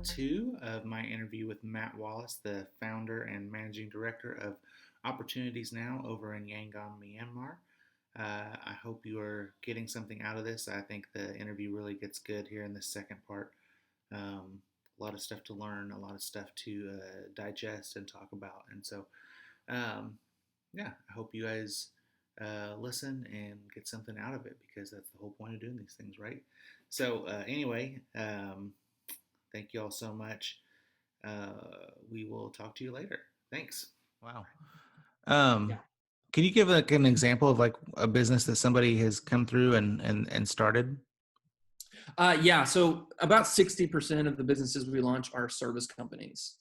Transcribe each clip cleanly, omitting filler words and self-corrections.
two of my interview with Matt Wallace, the founder and managing director of Opportunities Now over in Yangon, Myanmar. I hope you are getting something out of this. I think the interview really gets good here in the second part. A lot of stuff to learn, a lot of stuff to digest and talk about. And so, um, yeah, I hope you guys listen and get something out of it because that's the whole point of doing these things, right? So, anyway, thank you all so much. We will talk to you later. Thanks. Wow. Um, can you give like an example of like a business that somebody has come through and started? Yeah, so about 60% of the businesses we launch are service companies.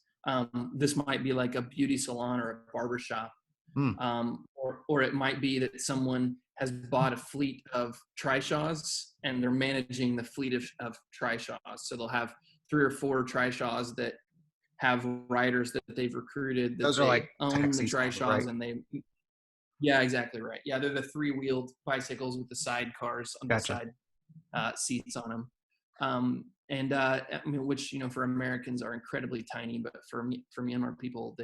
This might be like a beauty salon or a barber shop, or it might be that someone has bought a fleet of trishaws and they're managing the fleet of trishaws. So they'll have 3 or 4 trishaws that have riders that they've recruited that Those are they like own the taxis, trishaws, right? and yeah, exactly right. Yeah, they're the 3-wheeled bicycles with the side cars on the Gotcha. side seats on them. I mean, which, for Americans are incredibly tiny, but for Myanmar people,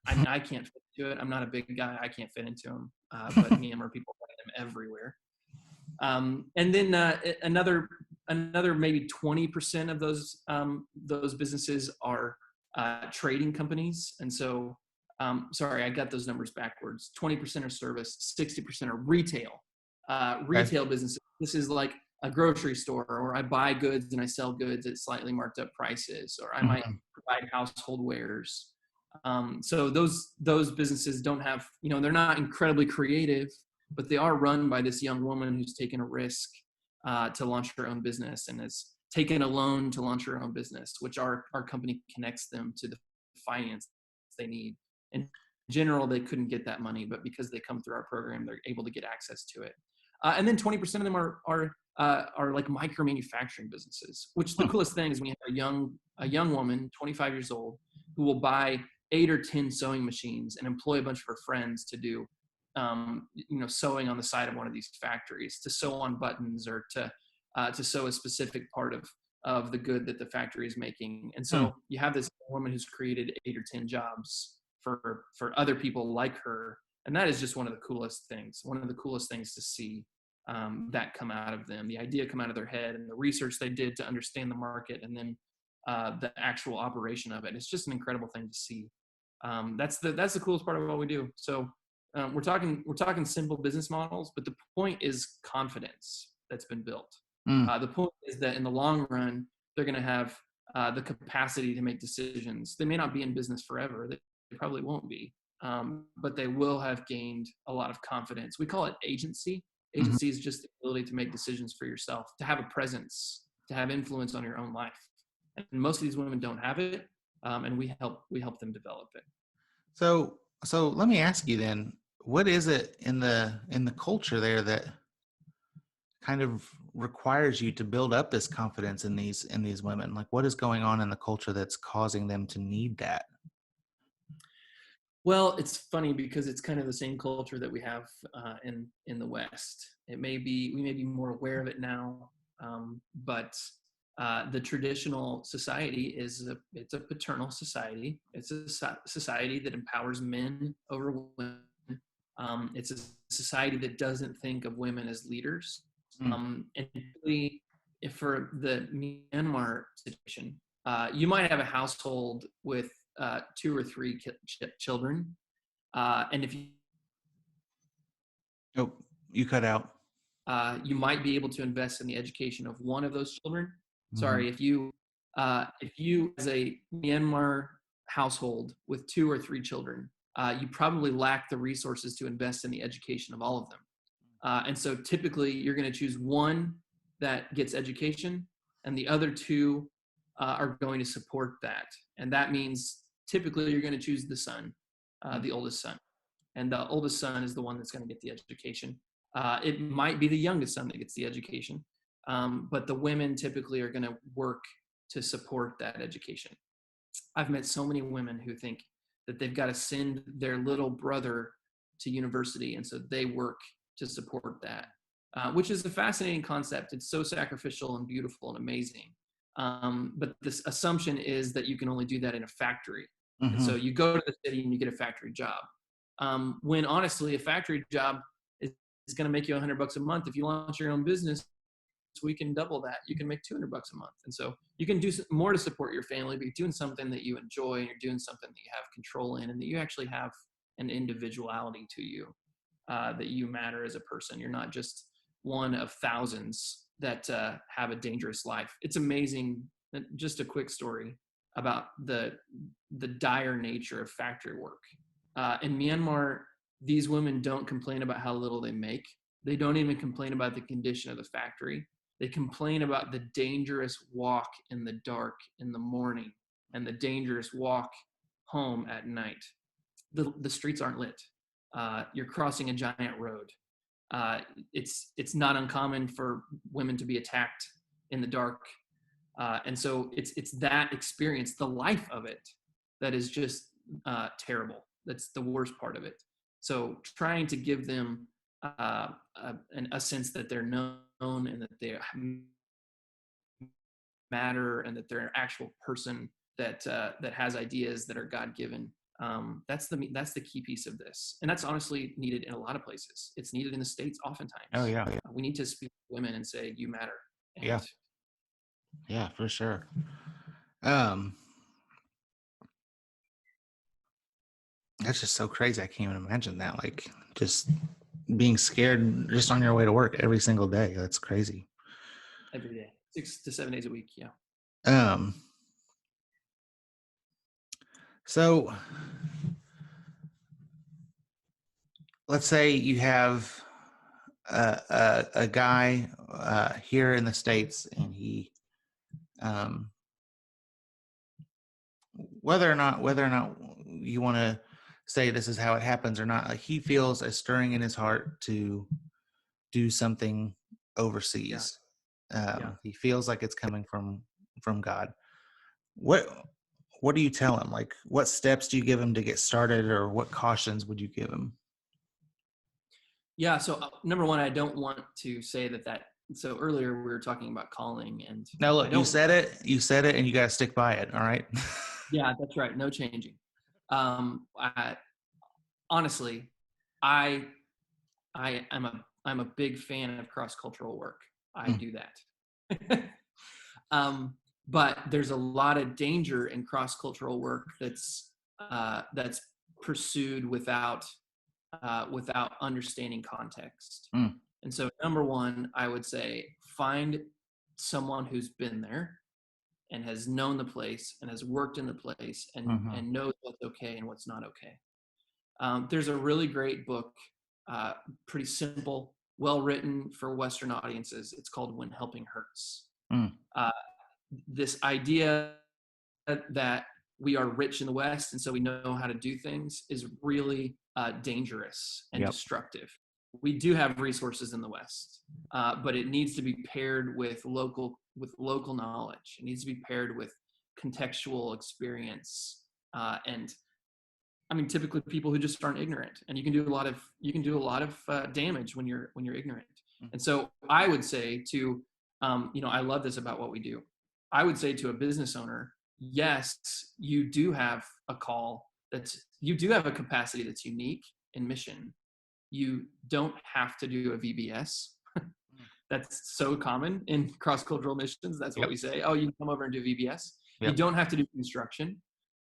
I can't fit into it. I'm not a big guy. I can't fit into them. But Myanmar people ride them everywhere. And then another maybe 20% of those businesses are trading companies. And so, sorry, I got those numbers backwards. 20% are service, 60% are retail. Retail businesses. This is like a grocery store, or I buy goods and I sell goods at slightly marked up prices, or I might provide household wares. So those businesses don't have, they're not incredibly creative, but they are run by this young woman who's taken a risk to launch her own business and has taken a loan to launch her own business, which our company connects them to the finance they need. In general, they couldn't get that money, but because they come through our program, they're able to get access to it. And then 20% of them are like micro manufacturing businesses, which the coolest thing is when you have a young woman, 25 years old, who will buy 8 or 10 sewing machines and employ a bunch of her friends to do, sewing on the side of one of these factories, to sew on buttons or to sew a specific part of the good that the factory is making. And so you have this woman who's created 8 or 10 jobs for other people like her. And that is just one of the coolest things to see that come out of them, the idea come out of their head, and the research they did to understand the market, and then the actual operation of it. It's just an incredible thing to see. That's the coolest part of what we do. So we're talking simple business models, but the point is confidence that's been built. The point is that in the long run, they're going to have the capacity to make decisions. They may not be in business forever. They probably won't be. But they will have gained a lot of confidence. We call it agency. Agency is just the ability to make decisions for yourself, to have a presence, to have influence on your own life. And most of these women don't have it, and we help them develop it. So let me ask you then, what is it in the culture there that kind of requires you to build up this confidence in these women? Like, what is going on in the culture that's causing them to need that? Well, it's funny because it's kind of the same culture that we have in the West. We may be more aware of it now, but the traditional society it's a paternal society. It's a society that empowers men over women. It's a society that doesn't think of women as leaders. And really, if for the Myanmar situation, you might have a household with 2 or 3 children, and if you cut out. You might be able to invest in the education of one of those children. Sorry, if you as a Myanmar household with 2 or 3 children, you probably lack the resources to invest in the education of all of them. And so typically you're going to choose one that gets education, and the other 2 are going to support that. And that means typically you're going to choose the son, the oldest son. And the oldest son is the one that's going to get the education. It might be the youngest son that gets the education, but the women typically are going to work to support that education. I've met so many women who think that they've got to send their little brother to university, and so they work to support that, which is a fascinating concept. It's so sacrificial and beautiful and amazing. But this assumption is that you can only do that in a factory. And Mm-hmm. so you go to the city and you get a factory job. When honestly, a factory job is going to make you $100 a month. If you launch your own business, we can double that. You can make $200 a month. And so you can do more to support your family, but you're doing something that you enjoy, and you're doing something that you have control in, and that you actually have an individuality to you, that you matter as a person. You're not just one of thousands that have a dangerous life. It's amazing. Just a quick story about the dire nature of factory work. In Myanmar, these women don't complain about how little they make. They don't even complain about the condition of the factory. They complain about the dangerous walk in the dark in the morning and the dangerous walk home at night. The streets aren't lit. You're crossing a giant road. It's not uncommon for women to be attacked in the dark. And so it's that experience, the life of it, that is just terrible. That's the worst part of it. So trying to give them a sense that they're known and that they matter and that they're an actual person that has ideas that are God-given. That's the key piece of this, and that's honestly needed in a lot of places. It's needed in the States oftentimes. Oh yeah. We need to speak to women and say, you matter. And Yeah. Yeah, for sure. That's just so crazy. I can't even imagine that. Like, just being scared just on your way to work every single day. That's crazy. every day, 6 to 7 days a week. Yeah. So let's say you have a guy here in the States, and he, whether or not you want to say this is how it happens or not, like, he feels a stirring in his heart to do something overseas. He feels like it's coming from God. What do you tell him? Like, what steps do you give him to get started, or what cautions would you give him? Yeah. So number one, I don't want to say that. So earlier we were talking about calling, and Now look, you said it, and you got to stick by it. All right. Yeah, that's right. No changing. Honestly, I'm a big fan of cross-cultural work. I do that. But there's a lot of danger in cross-cultural work that's pursued without understanding context. And so number one, I would say find someone who's been there and has known the place and has worked in the place and knows what's okay and what's not okay. There's a really great book, pretty simple, well written for Western audiences. It's called When Helping Hurts. This idea that we are rich in the West and so we know how to do things is really dangerous and destructive. We do have resources in the West, but it needs to be paired with local knowledge. It needs to be paired with contextual experience, and I mean, typically people who just aren't ignorant, and you can do a lot of damage when you're ignorant. And so I would say to, I love this about what we do. I would say to a business owner, yes, you do have a call you do have a capacity that's unique in mission. You don't have to do a VBS. That's so common in cross-cultural missions. That's what we say. Oh, you can come over and do VBS. You don't have to do construction.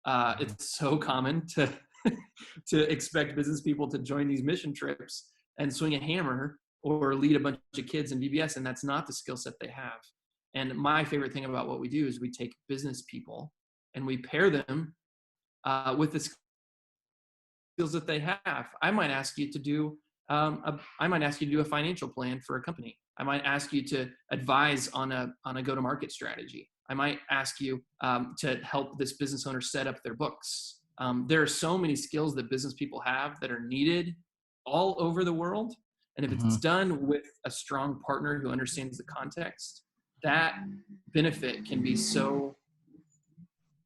It's so common to expect business people to join these mission trips and swing a hammer or lead a bunch of kids in VBS, and that's not the skill set they have. And my favorite thing about what we do is we take business people and we pair them with the skills that they have. I might ask you to do a financial plan for a company. I might ask you to advise on a go-to-market strategy. I might ask you to help this business owner set up their books. There are so many skills that business people have that are needed all over the world. And if it's done with a strong partner who understands the context, that benefit can be so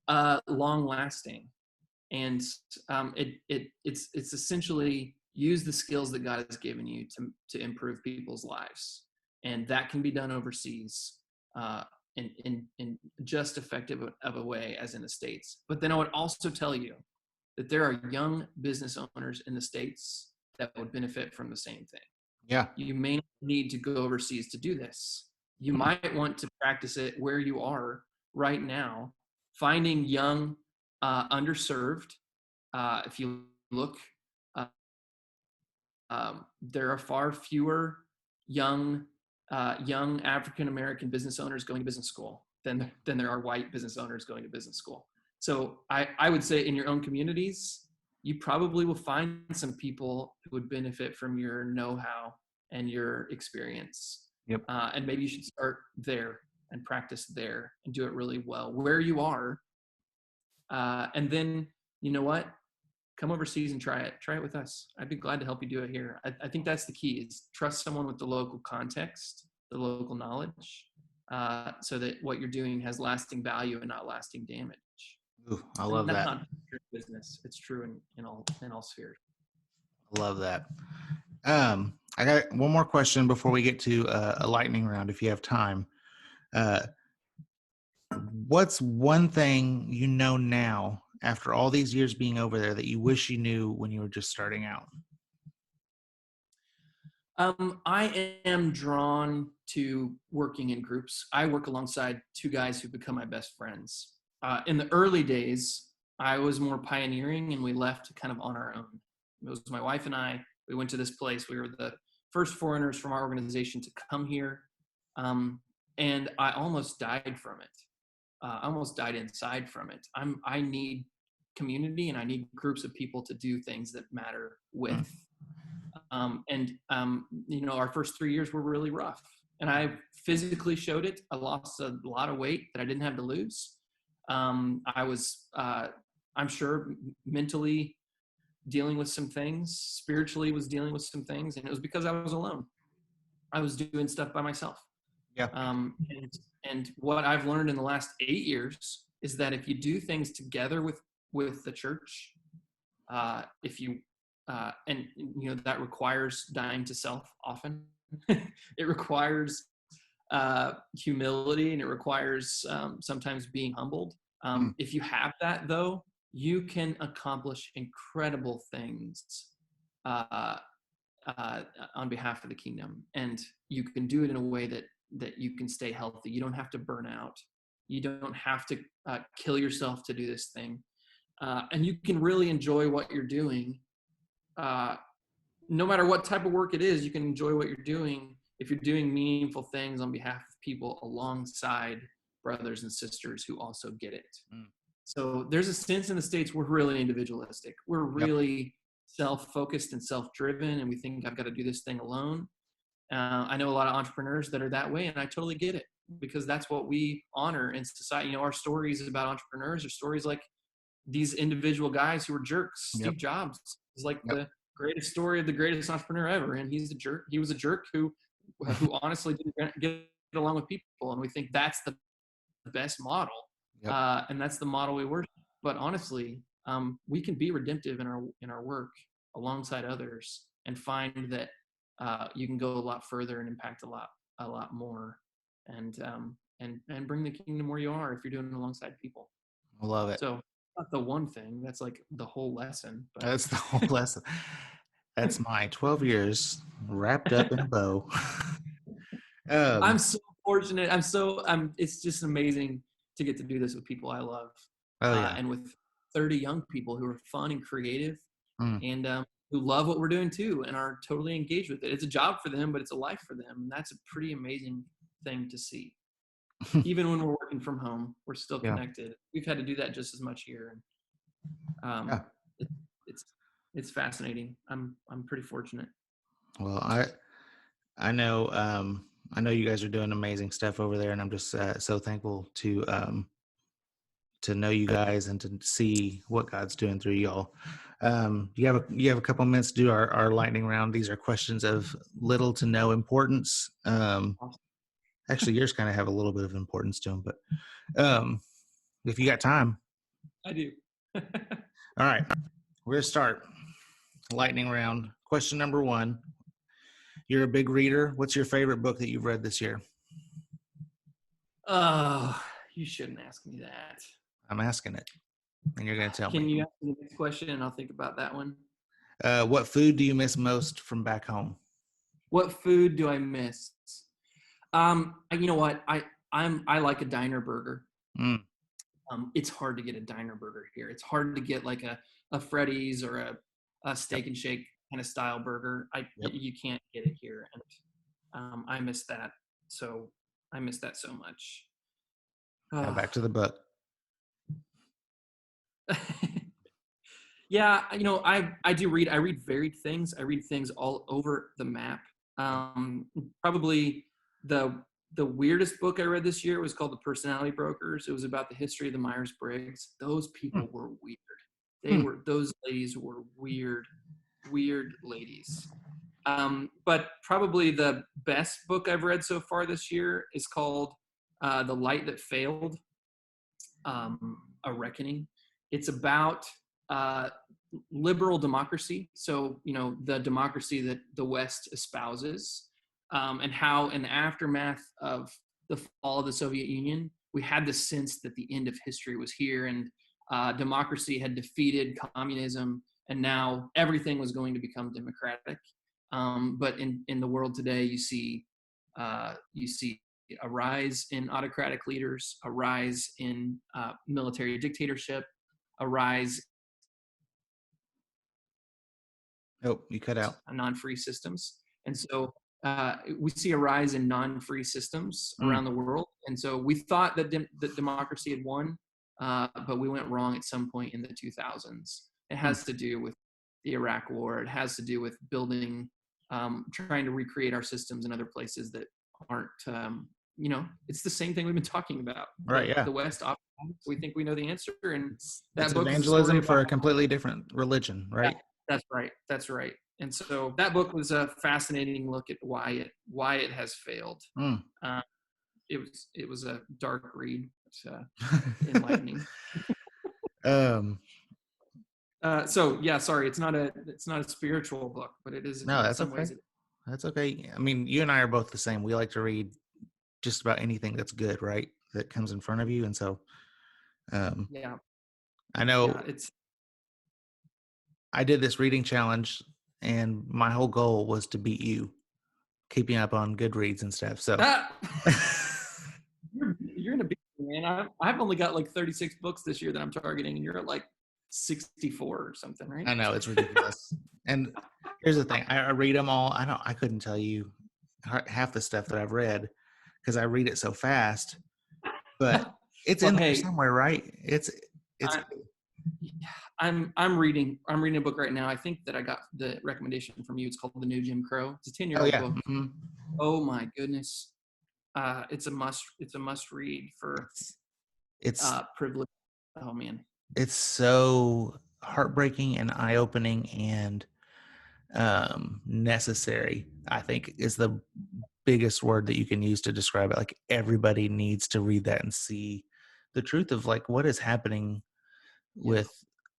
long-lasting. And it's essentially use the skills that God has given you to improve people's lives. And that can be done overseas. in just effective of a way as in the States. But then I would also tell you that there are young business owners in the States that would benefit from the same thing. Yeah. You may not need to go overseas to do this. You might want to practice it where you are right now, finding young, underserved. If you look, uh, there are far fewer young African American business owners going to business school than there are white business owners going to business school. So I would say in your own communities, you probably will find some people who would benefit from your know-how and your experience. Yep. And maybe you should start there and practice there and do it really well where you are. And then, you know what? Come overseas and try it with us. I'd be glad to help you do it here. I think that's the key, is trust someone with the local context, the local knowledge, so that what you're doing has lasting value and not lasting damage. Ooh, I love that. Not true in business. It's true in all spheres. I love that. I got one more question before we get to a lightning round, if you have time. What's one thing you know now, after all these years being over there, that you wish you knew when you were just starting out? I am drawn to working in groups. I work alongside two guys who become my best friends. In the early days, I was more pioneering, and we left kind of on our own. It was my wife and I. We went to this place. We were the first foreigners from our organization to come here, and I almost died from it. I almost died inside from it. I need community, and I need groups of people to do things that matter with. Our first 3 years were really rough, and I physically showed it. I lost a lot of weight that I didn't have to lose. I was, I'm sure, mentally dealing with some things, spiritually was dealing with some things, and it was because I was alone. I was doing stuff by myself. Yeah. And what I've learned in the last 8 years is that if you do things together with the church, that requires dying to self often. It requires humility, and it requires sometimes being humbled. If you have that, though, you can accomplish incredible things on behalf of the kingdom, and you can do it in a way that you can stay healthy. You don't have to burn out. You don't have to kill yourself to do this thing, and you can really enjoy what you're doing. No matter what type of work it is, you can enjoy what you're doing if you're doing meaningful things on behalf of people alongside brothers and sisters who also get it. So there's a sense in the States we're really individualistic. We're really self-focused and self-driven, and we think I've got to do this thing alone. I know a lot of entrepreneurs that are that way, and I totally get it, because that's what we honor in society. Our stories about entrepreneurs are stories like these individual guys who were jerks. Steve Jobs is like the greatest story of the greatest entrepreneur ever, and he's a jerk. He was a jerk who honestly didn't get along with people, and we think that's the best model, and that's the model we worship. But honestly, we can be redemptive in our work alongside others, and find that you can go a lot further and impact a lot more, and bring the kingdom where you are if you're doing it alongside people. I love it. So not the one thing, that's like the whole lesson. But that's the whole lesson. That's my 12 years wrapped up in a bow. I'm so fortunate. It's just amazing to get to do this with people I love. And with 30 young people who are fun and creative, and who love what we're doing too, and are totally engaged with it. It's a job for them, but it's a life for them. And that's a pretty amazing thing to see. Even when we're working from home, we're still connected. We've had to do that just as much here. And it's fascinating. I'm pretty fortunate. Well, I know you guys are doing amazing stuff over there, and I'm just so thankful to know you guys and to see what God's doing through y'all. You have a couple minutes to do our lightning round. These are questions of little to no importance. Actually, yours kind of have a little bit of importance to them, but if you got time. I do. All right, we're gonna start lightning round. Question number 1. You're a big reader. What's your favorite book that you've read this year? Oh, you shouldn't ask me that. I'm asking it, and you're going to tell Can me. you ask me the next question and I'll think about that one? What food do you miss most from back home? What food do I miss? You know what? I like a diner burger. Mm, It's hard to get a diner burger here. It's hard to get like a Freddy's or a yep. Steak and Shake kind of style burger. Yep. You can't get it here, and I miss that. So I miss that so much. Now Uh, back to the book. yeah, I do read. I read varied things. I read things all over the map. Probably the the weirdest book I read this year was called The Personality Brokers. It was about the history of the Myers-Briggs. Those Hmm. people were weird. Hmm. Those ladies were weird ladies. But probably the best book I've read so far this year is called The Light That Failed, A Reckoning. It's about uh, liberal democracy. So, the democracy that the West espouses, and how in the aftermath of the fall of the Soviet Union, we had the sense that the end of history was here and democracy had defeated communism, and now everything was going to become democratic. But in the world today, you see a rise in autocratic leaders, a rise in military dictatorship, a rise Oh, you cut out. in non-free systems. And so we see a rise in non-free systems Mm, around the world. And so we thought that democracy had won, but we went wrong at some point in the 2000s. It mm. has to do with the Iraq War. It has to do with building, trying to recreate our systems in other places that aren't, it's the same thing we've been talking about. Right. Yeah. The West, we think we know the answer. And It's that book is a story evangelism about for a completely different religion, yeah, right? that's right. That's right. And so that book was a fascinating look at why it has failed. Mm. Uh, it was a dark read, but enlightening. um, So yeah, sorry, it's not a spiritual book, but it is no, in that's some okay. ways. That's okay. I mean, you and I are both the same. We like to read just about anything that's good, right? That comes in front of you. And so um, Yeah, I yeah. know It's I did this reading challenge, and my whole goal was to beat you, keeping up on Goodreads and stuff. So ah, you're in a big man. I've only got like 36 books this year that I'm targeting, and you're at like 64 or something, right? I know it's ridiculous. And here's the thing: I read them all. I couldn't tell you half the stuff that I've read because I read it so fast. But it's Well, in there hey, somewhere, right? It's I, I'm reading a book right now. I think that I got the recommendation from you. It's called The New Jim Crow. It's a 10-year oh old yeah, book. hmm Oh my goodness. It's a must read for it's privilege. Oh man. it's so heartbreaking and eye opening and necessary. I think is the biggest word that you can use to describe it. Like everybody needs to read that and see the truth of like what is happening Yeah. with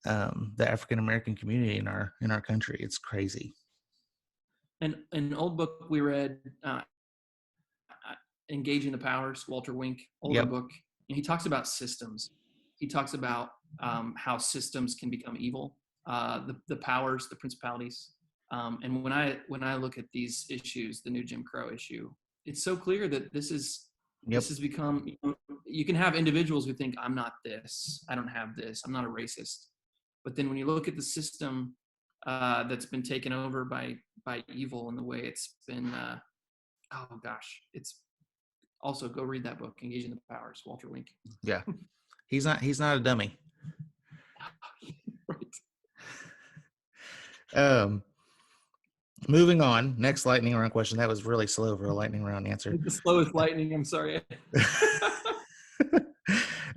the African American community in our country. It's crazy. And an old book we read, Engaging the Powers, Walter Wink, older Yep. book. And he talks about systems. He talks about how systems can become evil, the powers, the principalities. And when I look at these issues, the new Jim Crow issue, it's so clear that this Yep. has become. You can have individuals who think I'm not this, I don't have this, I'm not a racist. But then when you look at the system that's been taken over by evil and the way it's been, oh gosh, it's also go read that book, Engaging the Powers, Walter Wink. Yeah. He's not a dummy. Right. Um moving on. Next lightning round question. That was really slow for a lightning round answer. The slowest lightning. I'm sorry.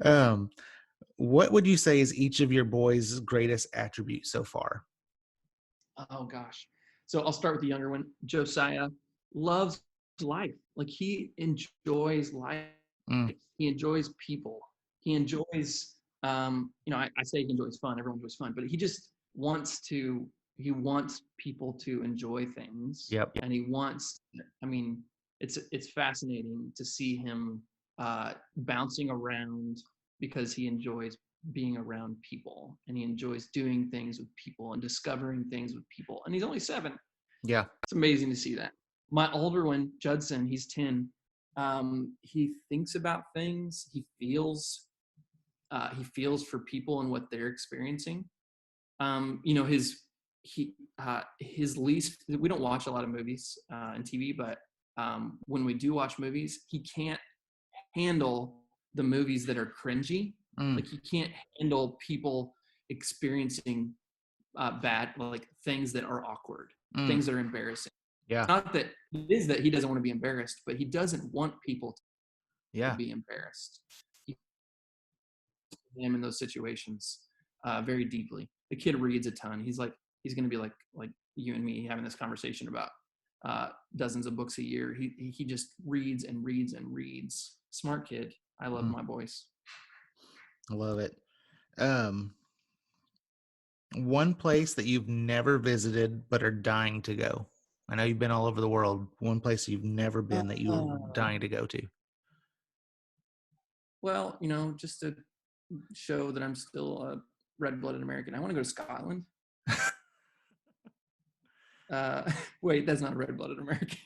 um what would you say is each of your boys' greatest attribute so far? Oh gosh. So I'll start with the younger one. Josiah loves life. Like he enjoys life. Mm, He enjoys people. He enjoys, I say he enjoys fun. Everyone enjoys fun, but he just he wants people to enjoy things. yep. And he wants, I mean, it's fascinating to see him bouncing around because he enjoys being around people, and he enjoys doing things with people and discovering things with people. And he's only 7. Yeah. It's amazing to see that. My older one, Judson, he's 10. He thinks about things. He feels for people and what they're experiencing. His least. We don't watch a lot of movies and TV, but when we do watch movies, he can't handle the movies that are cringy. Like, he can't handle people experiencing bad, like, things that are awkward, things that are embarrassing. Yeah. It's not that it is that he doesn't want to be embarrassed, but he doesn't want people to Yeah. be embarrassed. He him in those situations very deeply. The kid reads a ton. He's going to be like you and me having this conversation about dozens of books a year. He just reads and reads and reads. Smart kid. I love my boys. I love it. One place that you've never visited but are dying to go. I know you've been all over the world. One place you've never been that you're dying to go to. Well, just to show that I'm still a red-blooded American, I want to go to Scotland. Wait, that's not a red-blooded American.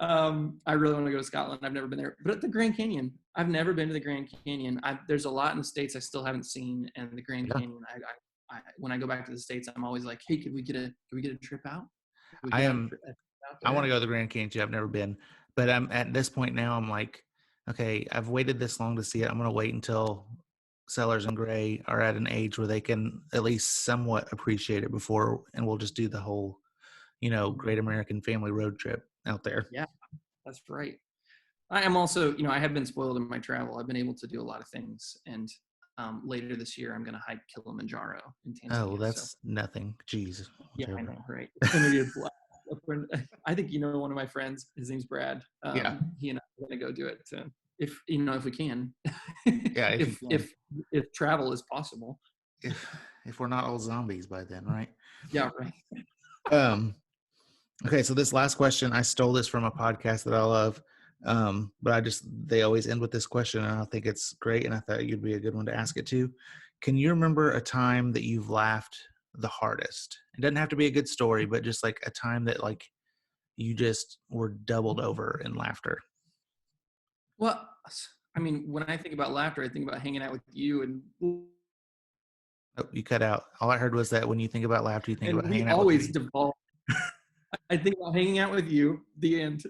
I really want to go to Scotland. I've never been there. But the Grand Canyon, I've never been to the Grand Canyon. There's a lot in the States I still haven't seen, and the Grand Canyon, I when I go back to the States, I'm always like, hey, can we get a trip out? I want to go to the Grand Canyon too. I've never been, but I'm at this point now. I'm like, okay, I've waited this long to see it. I'm going to wait until Sellers and Gray are at an age where they can at least somewhat appreciate it before, and we'll just do the whole, Great American Family road trip out there. Yeah, that's right. I am also, I have been spoiled in my travel. I've been able to do a lot of things, and later this year, I'm going to hike Kilimanjaro in Tanzania. Oh, that's nothing. Jeez. Yeah, I know, right? It's going to be a blast. I think one of my friends. His name's Brad. Yeah. He and I are going to go do it if we can. Yeah. If travel is possible. If we're not all zombies by then, right? Yeah, right. Okay, so this last question, I stole this from a podcast that I love, but they always end with this question, and I think it's great, and I thought you'd be a good one to ask it too. Can you remember a time that you've laughed the hardest? It doesn't have to be a good story, but just like a time that like you just were doubled over in laughter. Well, I mean, when I think about laughter, I think about hanging out with you and. Oh, you cut out. All I heard was that when you think about laughter, you think about hanging out. We always devolve. I think about hanging out with you. The end.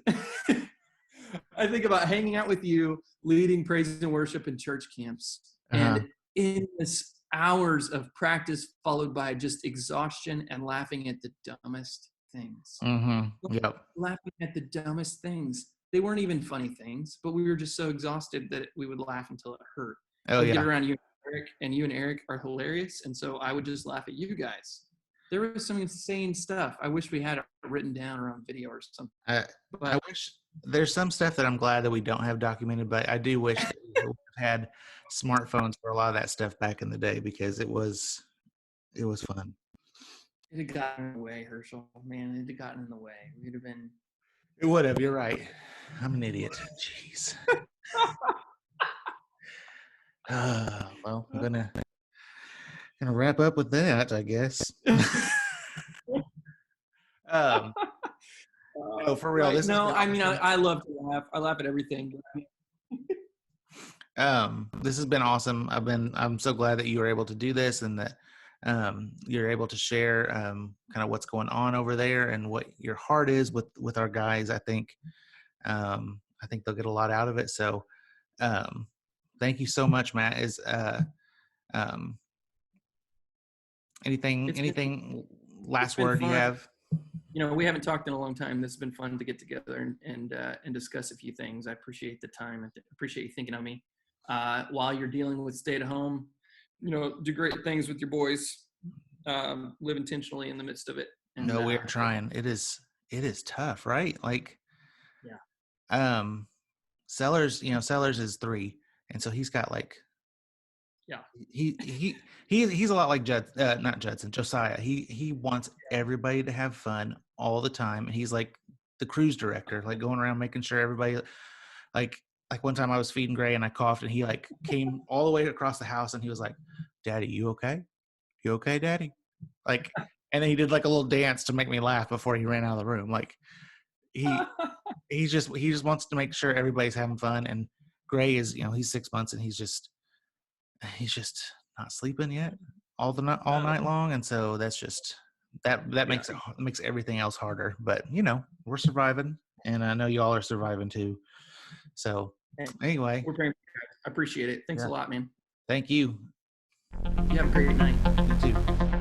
I think about hanging out with you, leading praise and worship in church camps, and in this hours of practice followed by just exhaustion and laughing at the dumbest things. Yep. Laughing at the dumbest things. They weren't even funny things, but we were just so exhausted that we would laugh until it hurt. Oh, yeah. Get around you, Eric, and you and Eric are hilarious, and so I would just laugh at you guys. There was some insane stuff. I wish we had it written down or on video or something. I wish there's some stuff that I'm glad that we don't have documented, but I do wish that we had smartphones for a lot of that stuff back in the day, because it was fun. It had gotten in the way, Herschel. Man, it had gotten in the way. We'd have been. It would have. You're right. I'm an idiot. Jeez. Well, I'm gonna wrap up with that, I guess. No, for real. Right. I mean, I love to laugh. I laugh at everything. This has been awesome. I'm so glad that you were able to do this, and that you're able to share kind of what's going on over there and what your heart is with our guys. I think they'll get a lot out of it. So thank you so much, Matt. Anything last word you have? We haven't talked in a long time. This has been fun to get together and discuss a few things. I appreciate the time and appreciate you thinking of me. While you're dealing with stay at home, do great things with your boys. Live intentionally in the midst of it. And, we're trying. It is tough, right? Like, yeah. Sellers is 3, and so he's got like. Yeah. He's a lot like not Judson, Josiah. He wants everybody to have fun all the time. And he's like the cruise director, like going around making sure everybody, like like one time I was feeding Gray and I coughed and he like came all the way across the house and he was like, "Daddy, you okay? You okay, Daddy?" Like, and then he did like a little dance to make me laugh before he ran out of the room. Like he he just wants to make sure everybody's having fun. And Gray is, you know, he's 6 months and he's just not sleeping yet all night long. And so that's just that Yeah. makes everything else harder. But you know, we're surviving, and I know y'all are surviving too. So Hey, anyway, we're praying for you guys. I appreciate it. Thanks yeah, a lot, man. thank you. You have a great night. You too.